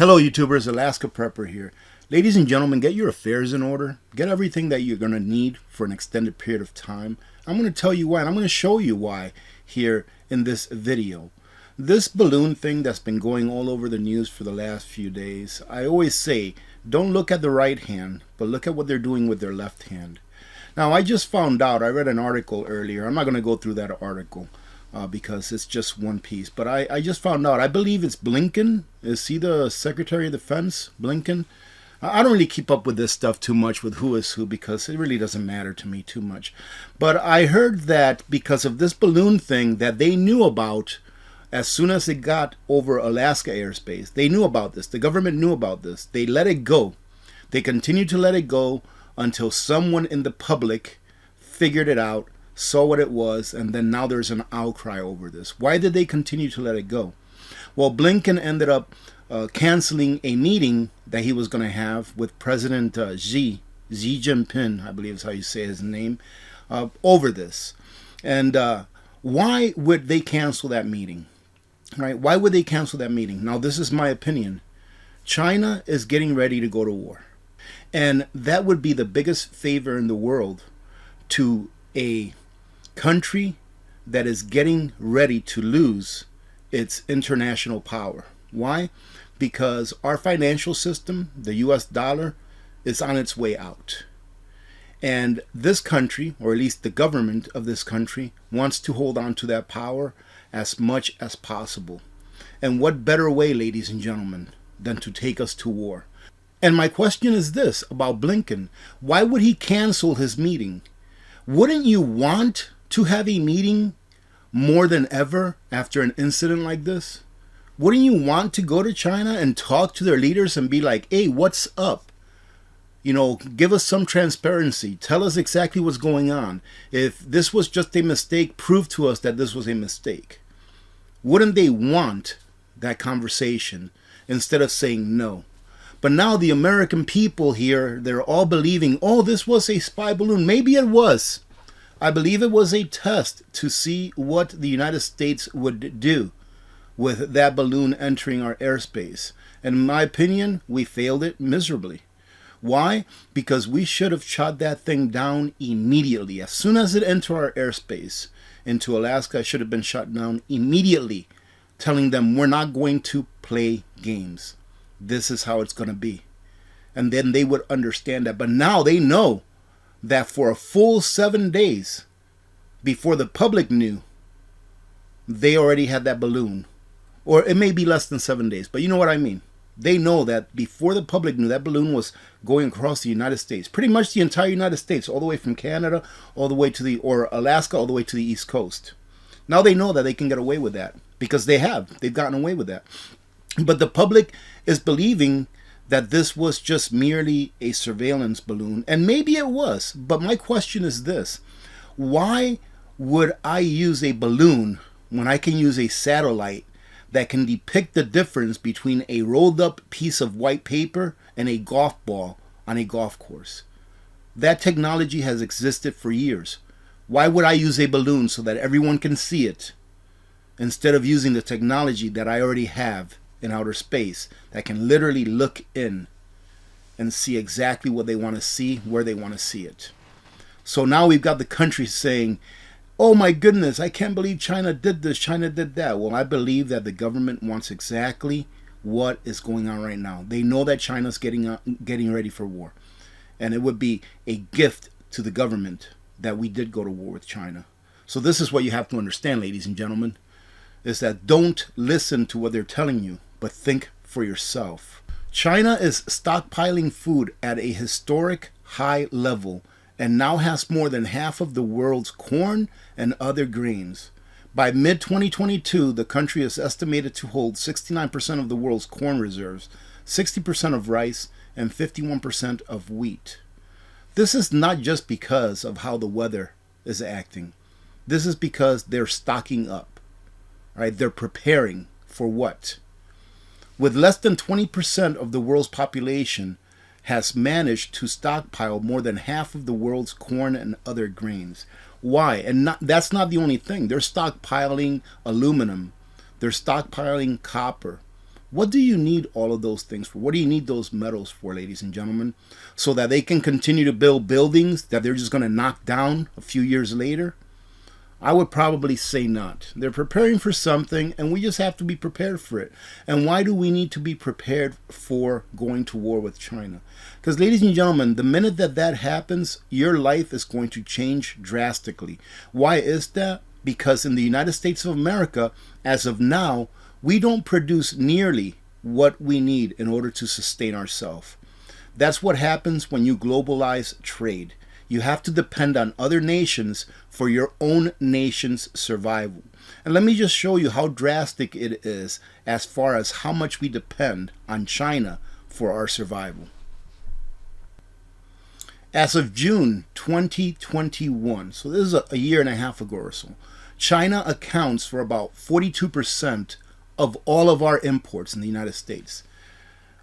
Hello YouTubers, Alaska Prepper here. Ladies and gentlemen, get your affairs in order. Get everything that you're going to need for an extended period of time. I'm going to tell you why, and I'm going to show you why here in this video. This balloon thing that's been going all over the news for the last few days, I always say, don't look at the right hand, but look at what they're doing with their left hand. Now, I just found out, I read an article earlier. I'm not going to go through that article. Because it's just one piece. But I just found out, I believe it's Blinken. Is he the Secretary of Defense? Blinken? I don't really keep up with this stuff too much with who is who because it really doesn't matter to me too much. But I heard that because of this balloon thing that they knew about as soon as it got over Alaska airspace. They knew about this. The government knew about this. They let it go. They continued to let it go until someone in the public figured it out, saw what it was, and then now there's an outcry over this. Why did they continue to let it go? Well, Blinken ended up canceling a meeting that he was going to have with President Xi Jinping, I believe is how you say his name, over this. And why would they cancel that meeting? Right? Why would they cancel that meeting? Now, this is my opinion. China is getting ready to go to war. And that would be the biggest favor in the world to a country that is getting ready to lose its international power. Why? Because our financial system, the US dollar, is on its way out. And this country, or at least the government of this country, wants to hold on to that power as much as possible. And what better way, ladies and gentlemen, than to take us to war? And my question is this about Blinken. Why would he cancel his meeting? Wouldn't you want to have a meeting more than ever after an incident like this? Wouldn't you want to go to China and talk to their leaders and be like, hey, what's up? You know, give us some transparency. Tell us exactly what's going on. If this was just a mistake, prove to us that this was a mistake. Wouldn't they want that conversation instead of saying no? But now the American people here, they're all believing, oh, this was a spy balloon. Maybe it was. I believe it was a test to see what the United States would do with that balloon entering our airspace. And in my opinion, we failed it miserably. Why? Because we should have shot that thing down immediately. As soon as it entered our airspace into Alaska, it should have been shot down immediately, telling them we're not going to play games. This is how it's going to be. And then they would understand that. But now they know that for a full 7 days before the public knew, they already had that balloon. Or it may be less than 7 days, but you know what I mean. They know that before the public knew, that balloon was going across the United States. Pretty much the entire United States, all the way from Canada, all the way to or Alaska, all the way to the East Coast. Now they know that they can get away with that because they've gotten away with that. But the public is believing that this was just merely a surveillance balloon. And maybe it was. But my question is this. Why would I use a balloon when I can use a satellite that can depict the difference between a rolled up piece of white paper and a golf ball on a golf course? That technology has existed for years. Why would I use a balloon so that everyone can see it instead of using the technology that I already have in outer space that can literally look in and see exactly what they want to see, where they want to see it? So now we've got the country saying, oh my goodness, I can't believe China did this, China did that. Well, I believe that the government wants exactly what is going on right now. They know that China's getting ready for war. And it would be a gift to the government that we did go to war with China. So this is what you have to understand, ladies and gentlemen, is that don't listen to what they're telling you, but think for yourself. China is stockpiling food at a historic high level and now has more than half of the world's corn and other grains. By mid-2022, the country is estimated to hold 69% of the world's corn reserves, 60% of rice, and 51% of wheat. This is not just because of how the weather is acting. This is because they're stocking up. Right? They're preparing for what? With less than 20% of the world's population has managed to stockpile more than half of the world's corn and other grains. Why? And that's not the only thing. They're stockpiling aluminum. They're stockpiling copper, What do you need all of those things for? What do you need those metals for, ladies and gentlemen? So that they can continue to build buildings that they're just going to knock down a few years later? I would probably say not. They're preparing for something, and we just have to be prepared for it. And why do we need to be prepared for going to war with China? Because, ladies and gentlemen, the minute that that happens, your life is going to change drastically. Why is that? Because in the United States of America, as of now, we don't produce nearly what we need in order to sustain ourselves. That's what happens when you globalize trade. You have to depend on other nations for your own nation's survival. And let me just show you how drastic it is as far as how much we depend on China for our survival. As of June 2021, so this is a year and a half ago or so, China accounts for about 42% of all of our imports in the United States.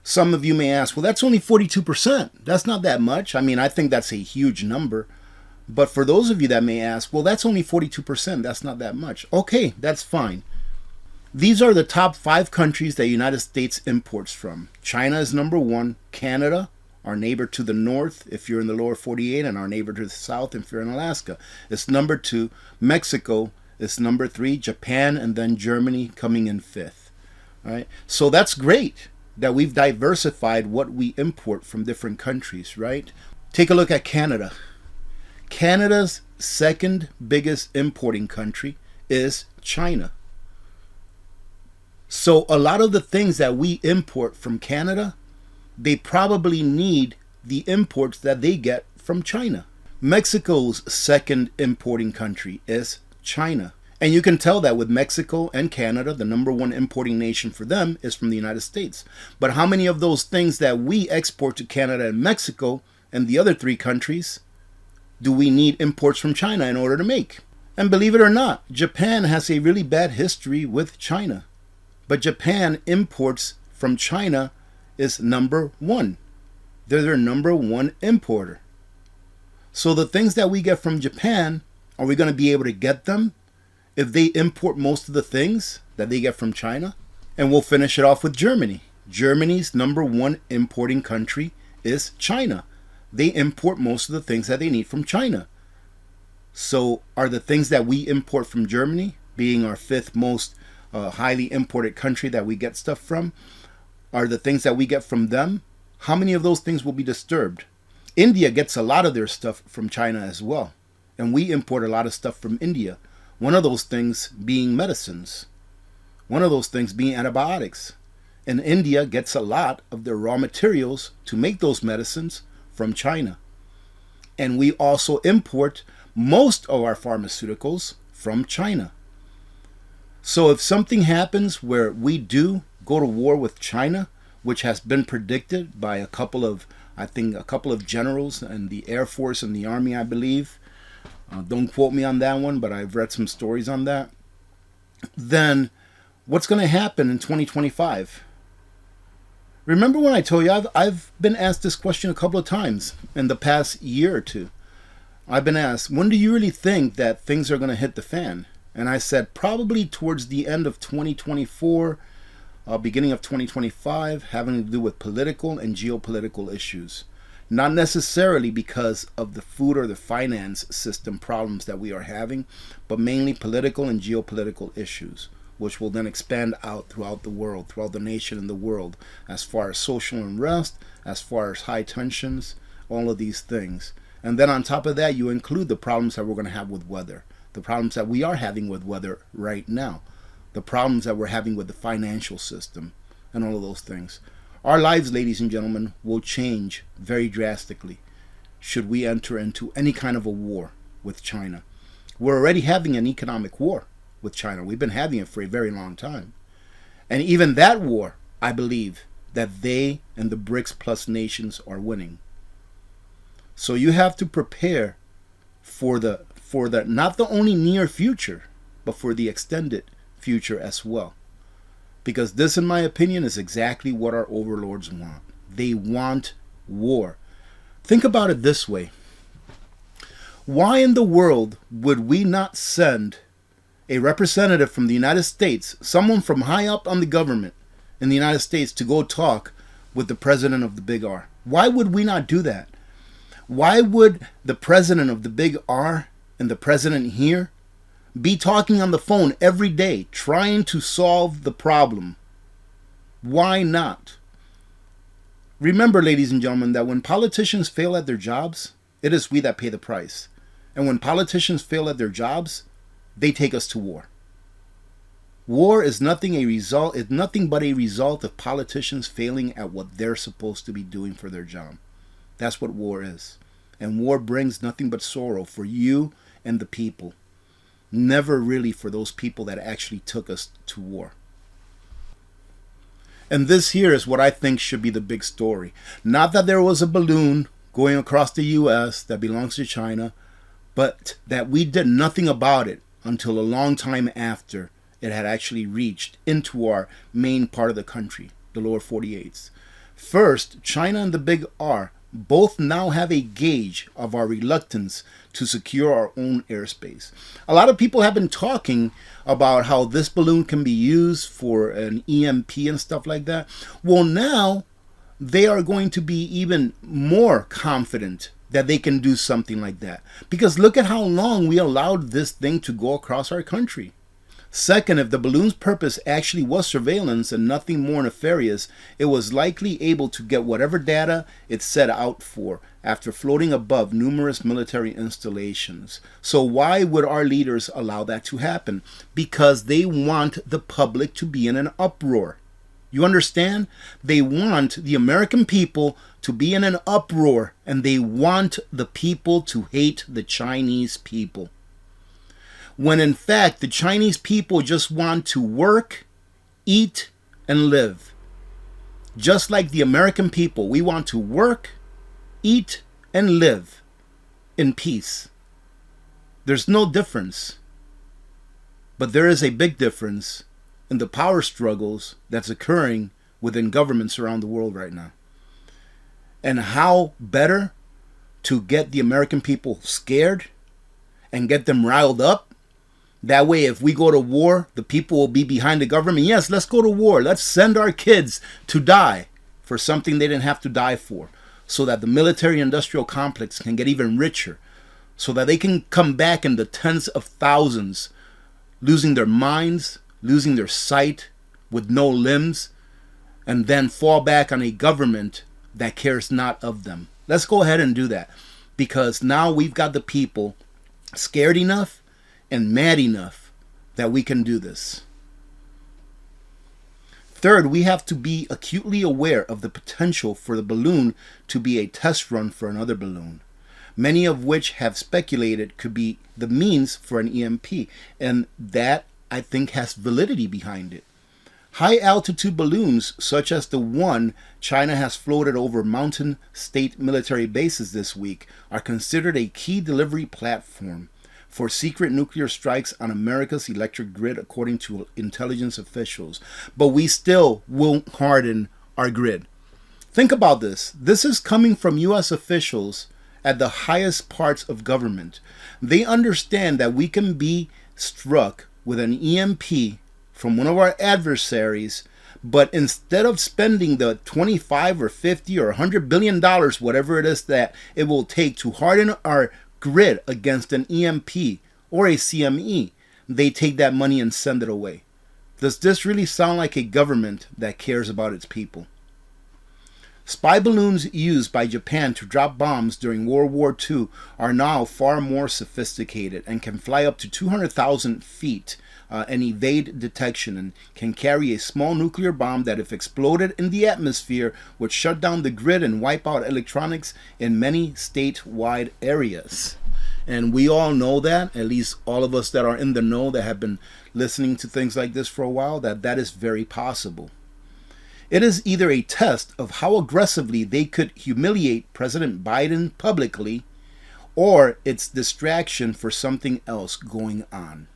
Some of you may ask, well, that's only 42%. That's not that much. I mean, I think that's a huge number. But for those of you that may ask, well, that's only 42%. That's not that much. Okay, that's fine. These are the top 5 countries that the United States imports from. China is number 1. Canada, our neighbor to the north, if you're in the lower 48, and our neighbor to the south, if you're in Alaska, is number 2. Mexico is number 3. Japan, and then Germany coming in 5th. All right? So that's great that we've diversified what we import from different countries, right? Take a look at Canada. Canada's second biggest importing country is China. So a lot of the things that we import from Canada, they probably need the imports that they get from China. Mexico's second importing country is China. And you can tell that with Mexico and Canada, the number 1 importing nation for them is from the United States. But how many of those things that we export to Canada and Mexico and the other 3 countries do we need imports from China in order to make? And believe it or not, Japan has a really bad history with China. But Japan imports from China is number 1. They're their number 1 importer. So the things that we get from Japan, are we going to be able to get them if they import most of the things that they get from China? And we'll finish it off with Germany. Germany's number 1 importing country is China. They import most of the things that they need from China. So are the things that we import from Germany, being our 5th most highly imported country that we get stuff from, are the things that we get from them, how many of those things will be disturbed? India gets a lot of their stuff from China as well. And we import a lot of stuff from India. One of those things being medicines. One of those things being antibiotics. And India gets a lot of their raw materials to make those medicines from China. And we also import most of our pharmaceuticals from China. So if something happens where we do go to war with China, which has been predicted by a couple of generals in the Air Force and the Army, I believe. Don't quote me on that one, but I've read some stories on that. Then what's going to happen in 2025? Remember when I told you I've been asked this question a couple of times in the past year or two. I've been asked, when do you really think that things are going to hit the fan? And I said probably towards the end of 2024, beginning of 2025, having to do with political and geopolitical issues. Not necessarily because of the food or the finance system problems that we are having, but mainly political and geopolitical issues, which will then expand out throughout the world, throughout the nation and the world, as far as social unrest, as far as high tensions, all of these things. And then on top of that, you include the problems that we're going to have with weather, the problems that we are having with weather right now, the problems that we're having with the financial system, and all of those things. Our lives, ladies and gentlemen, will change very drastically should we enter into any kind of a war with China. We're already having an economic war with China. We've been having it for a very long time. And even that war, I believe that they and the BRICS Plus nations are winning. So you have to prepare for the not the only near future, but for the extended future as well. Because this, in my opinion, is exactly what our overlords want. They want war. Think about it this way. Why in the world would we not send a representative from the United States, someone from high up on the government, in the United States to go talk with the president of the Big R. Why would we not do that? Why would the president of the Big R and the president here be talking on the phone every day trying to solve the problem? Why not? Remember, ladies and gentlemen, that when politicians fail at their jobs, it is we that pay the price. And when politicians fail at their jobs, they take us to war. War is nothing but a result of politicians failing at what they're supposed to be doing for their job. That's what war is. And war brings nothing but sorrow for you and the people. Never really for those people that actually took us to war. And this here is what I think should be the big story. Not that there was a balloon going across the U.S. that belongs to China, but that we did nothing about it until a long time after it had actually reached into our main part of the country, the lower 48s. First, China and the Big R both now have a gauge of our reluctance to secure our own airspace. A lot of people have been talking about how this balloon can be used for an EMP and stuff like that. Well, now they are going to be even more confident that they can do something like that. Because look at how long we allowed this thing to go across our country. Second, if the balloon's purpose actually was surveillance and nothing more nefarious, it was likely able to get whatever data it set out for after floating above numerous military installations. So why would our leaders allow that to happen? Because they want the public to be in an uproar. You understand? They want the American people to be in an uproar, and they want the people to hate the Chinese people. When in fact, the Chinese people just want to work, eat, and live. Just like the American people, we want to work, eat, and live in peace. There's no difference. But there is a big difference in the power struggles that's occurring within governments around the world right now. And how better to get the American people scared and get them riled up. That way, if we go to war, the people will be behind the government. Yes, let's go to war. Let's send our kids to die for something they didn't have to die for, so that the military-industrial complex can get even richer, so that they can come back in the tens of thousands, losing their minds, losing their sight, with no limbs, and then fall back on a government that cares not of them. Let's go ahead and do that, because now we've got the people scared enough and mad enough that we can do this. Third, we have to be acutely aware of the potential for the balloon to be a test run for another balloon, many of which have speculated could be the means for an EMP, and that, I think, has validity behind it. High-altitude balloons, such as the one China has floated over mountain state military bases this week, are considered a key delivery platform for secret nuclear strikes on America's electric grid, according to intelligence officials. But we still won't harden our grid. Think about this. This is coming from U.S. officials at the highest parts of government. They understand that we can be struck with an EMP from one of our adversaries, but instead of spending the 25 or 50 or $100 billion, whatever it is that it will take to harden our grid against an EMP or a CME, they take that money and send it away. Does this really sound like a government that cares about its people? Spy balloons used by Japan to drop bombs during World War II are now far more sophisticated and can fly up to 200,000 feet and evade detection, and can carry a small nuclear bomb that, if exploded in the atmosphere, would shut down the grid and wipe out electronics in many statewide areas. And we all know that, at least all of us that are in the know that have been listening to things like this for a while, that that is very possible. It is either a test of how aggressively they could humiliate President Biden publicly, or it's distraction for something else going on.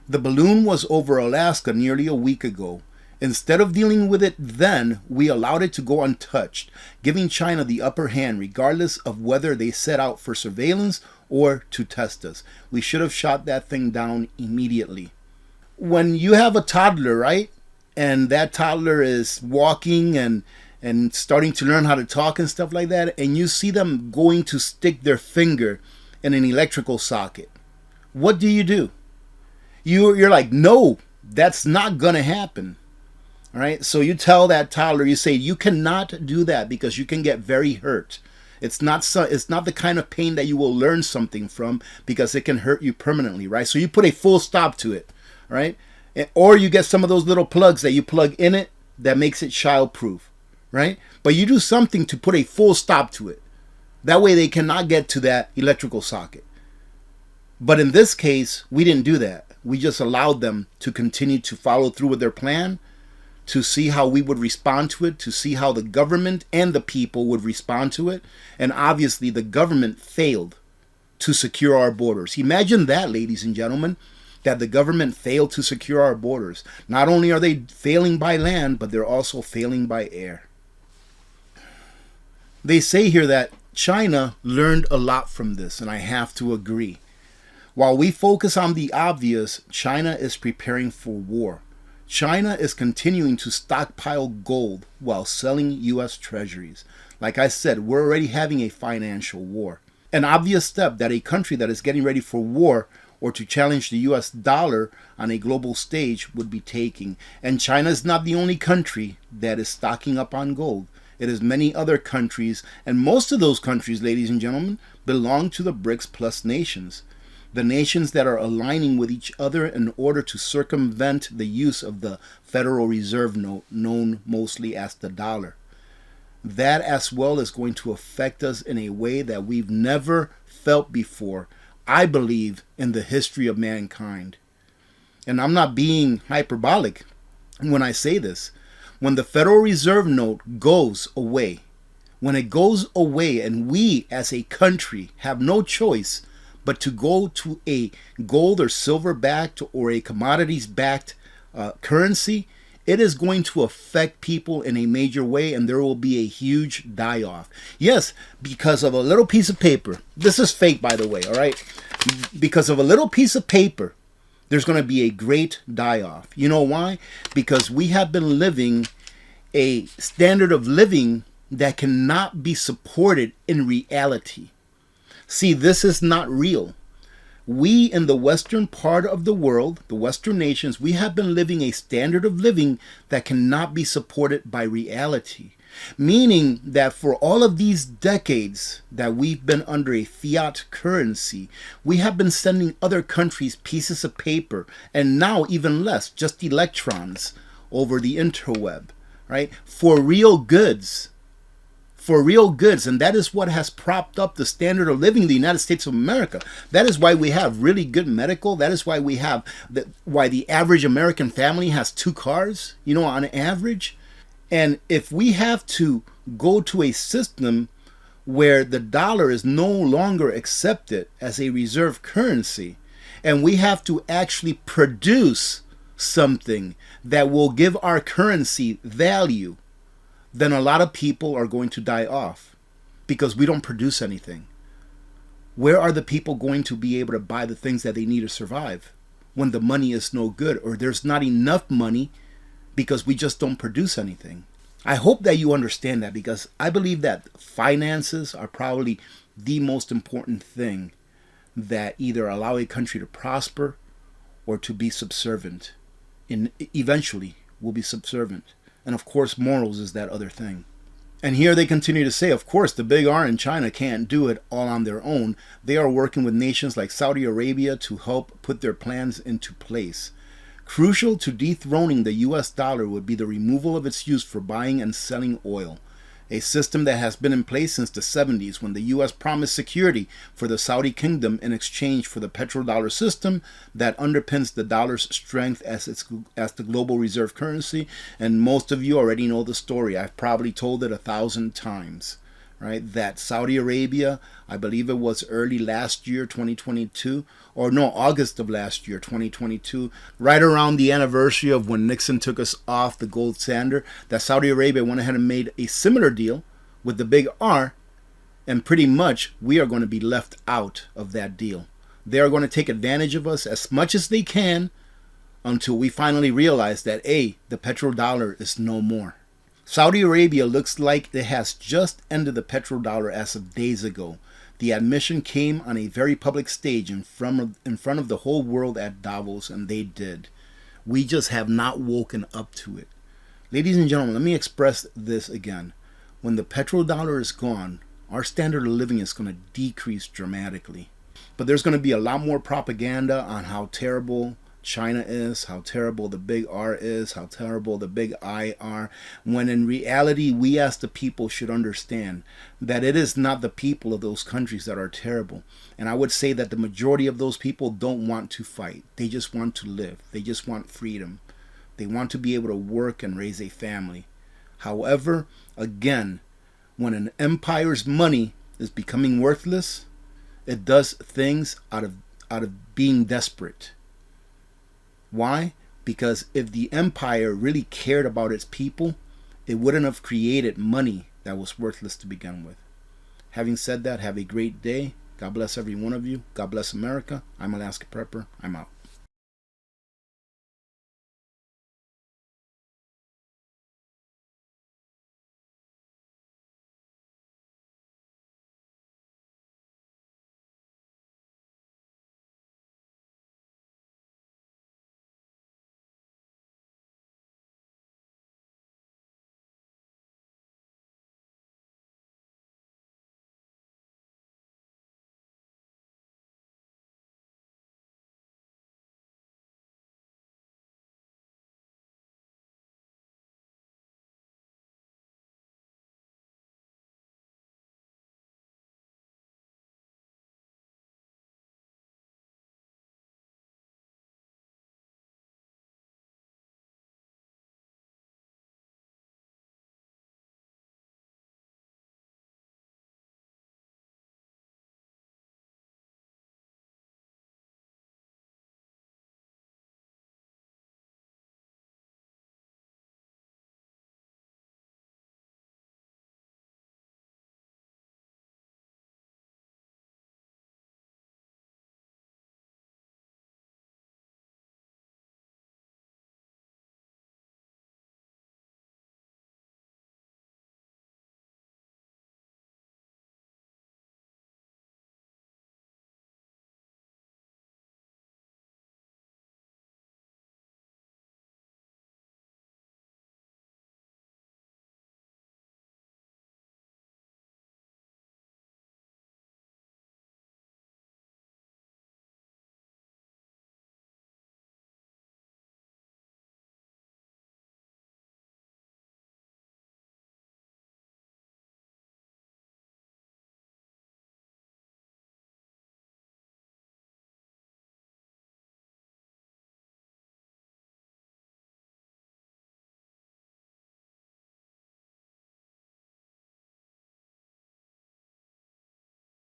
The balloon was over Alaska nearly a week ago. Instead of dealing with it then, we allowed it to go untouched, giving China the upper hand regardless of whether they set out for surveillance or to test us. We should have shot that thing down immediately. When you have a toddler, right? and that toddler is walking and starting to learn how to talk and stuff like that, and you see them going to stick their finger in an electrical socket, what do? You're like, no, that's not gonna happen. All right, so you tell that toddler, you say, you cannot do that because you can get very hurt. It's not the kind of pain that you will learn something from, because it can hurt you permanently, right? So you put a full stop to it, right? Or you get some of those little plugs that you plug in it that makes it childproof, right? But you do something to put a full stop to it. That way they cannot get to that electrical socket. But in this case, we didn't do that. We just allowed them to continue to follow through with their plan, to see how we would respond to it, to see how the government and the people would respond to it. And obviously the government failed to secure our borders. Imagine that, ladies and gentlemen, that the government failed to secure our borders. Not only are they failing by land, but they're also failing by air. They say here that China learned a lot from this, and I have to agree. While we focus on the obvious, China is preparing for war. China is continuing to stockpile gold while selling U.S. treasuries. Like I said, we're already having a financial war. An obvious step that a country that is getting ready for war or to challenge the U.S. dollar on a global stage would be taking. And China is not the only country that is stocking up on gold. It is many other countries, and most of those countries, ladies and gentlemen, belong to the BRICS Plus nations. The nations that are aligning with each other in order to circumvent the use of the Federal Reserve note, known mostly as the dollar. That as well is going to affect us in a way that we've never felt before, I believe, in the history of mankind. And I'm not being hyperbolic when I say this. When the Federal Reserve note goes away, when it goes away and we as a country have no choice but to go to a gold or silver backed or a commodities backed currency, it is going to affect people in a major way, and there will be a huge die-off. Yes, because of a little piece of paper. This is fake, by the way, all right? Because of a little piece of paper, there's going to be a great die-off. You know why? Because we have been living a standard of living that cannot be supported in reality. See, this is not real. We in the western part of the world, the western nations, we have been living a standard of living that cannot be supported by reality. Meaning that for all of these decades that we've been under a fiat currency, we have been sending other countries pieces of paper, and now even less, just electrons over the interweb, right? For real goods. For real goods, and that is what has propped up the standard of living in the United States of America. That is why we have really good medical. That is why we have why the average American family has 2 cars, you know, on average. And if we have to go to a system where the dollar is no longer accepted as a reserve currency, and we have to actually produce something that will give our currency value, then a lot of people are going to die off because we don't produce anything. Where are the people going to be able to buy the things that they need to survive when the money is no good, or there's not enough money because we just don't produce anything? I hope that you understand that, because I believe that finances are probably the most important thing that either allow a country to prosper or to be subservient. Eventually will be subservient. And of course, morals is that other thing. And here they continue to say, of course, the big R in China can't do it all on their own. They are working with nations like Saudi Arabia to help put their plans into place. Crucial to dethroning the US dollar would be the removal of its use for buying and selling oil, a system that has been in place since the 70s, when the US promised security for the Saudi kingdom in exchange for the petrodollar system that underpins the dollar's strength as the global reserve currency. And most of you already know the story. I've probably told it 1,000 times, right? That Saudi Arabia, I believe it was early last year, 2022, or no, August of last year, 2022, right around the anniversary of when Nixon took us off the gold standard, that Saudi Arabia went ahead and made a similar deal with the big R, and pretty much we are going to be left out of that deal. They are going to take advantage of us as much as they can until we finally realize that, A, the petrodollar is no more. Saudi Arabia looks like it has just ended the petrodollar as of days ago. The admission came on a very public stage in front of the whole world at Davos, and they did. We just have not woken up to it. Ladies and gentlemen, let me express this again. When the petrodollar is gone, our standard of living is going to decrease dramatically. But there's going to be a lot more propaganda on how terrible China is, how terrible the big R is, how terrible the big I are, when in reality we as the people should understand that it is not the people of those countries that are terrible. And I would say that the majority of those people don't want to fight. They just want to live. They just want freedom. They want to be able to work and raise a family. However, again, when an empire's money is becoming worthless, it does things out of being desperate. Why? Because if the empire really cared about its people, it wouldn't have created money that was worthless to begin with. Having said that, have a great day. God bless every one of you. God bless America. I'm Alaska Prepper. I'm out.